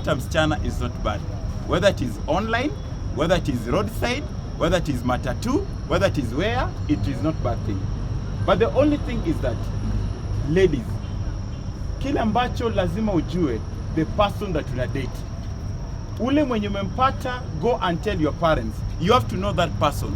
Msichana is not bad, whether it is online, whether it is roadside, whether it is matatu, whether it is where, it is not bad thing. But the only thing is that, ladies, kile ambacho lazima ujue, the person that you date. Ule mwenye umempata, go and tell your parents. You have to know that person.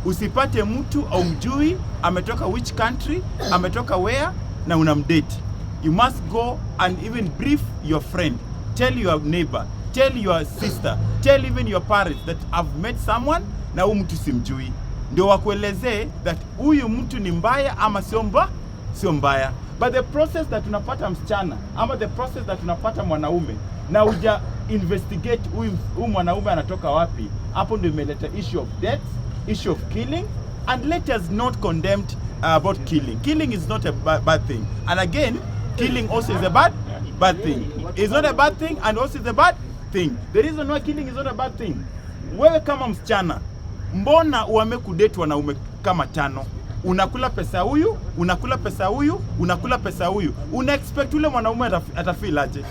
Usipate mtu au mjui, ametoka which country, ametoka where, na unamdate. You must go and even brief your friend. Tell your neighbor, tell your sister, tell even your parents that I've met someone na huyu mtu simjui. Ndio wakuelezee that huyu mtu ni mbaya ama sio mbaya. But the process that tunapata msichana ama the process that tunapata mwanaume na uja investigate huyu mwanaume anatoka wapi, hapo ndio imeleta issue of death, issue of killing, and let us not condemn about killing. Killing is not a bad thing. And again, killing also is a bad thing. It's not a bad thing and also is a bad thing. The reason why killing is not a bad thing. Wewe kama msichana, mbona uame kudate wanaume kama 5? Unakula pesa huyu, unakula pesa huyu, unakula pesa huyu. Una expect ule mwanaume atafeel aje?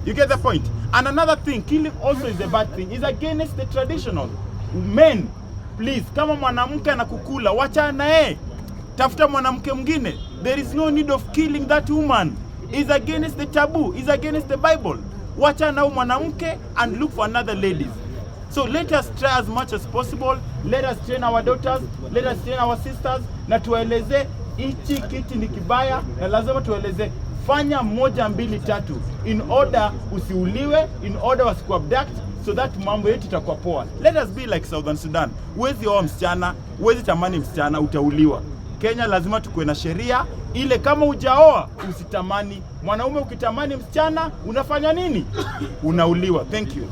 You get the point? And another thing, killing also is a bad thing. It's against the traditional. Men, please, kama mwanamke anakukula, wacha naye. Tafuta mwanamke mwingine. There is no need of killing that woman. It's against the taboo. It's against the Bible. Wacha na mwanamke and look for another ladies. So let us try as much as possible. Let us train our daughters. Let us train our sisters. Na tueleze hichi kiti ni kibaya. Na lazima tueleze fanya 1, 2, 3 in order usiuliwe, in order wasikuabduct, so that mambo yetu itakuwa poa. Let us be like Southern Sudan. Uwezi oa msichana, uwezi tamani msichana, utauliwa. Kenya lazima tukuwe na sheria ile kama hujaoa usitamani. Mwanaume ukitamani msichana unafanya nini? Unauliwa. Thank you.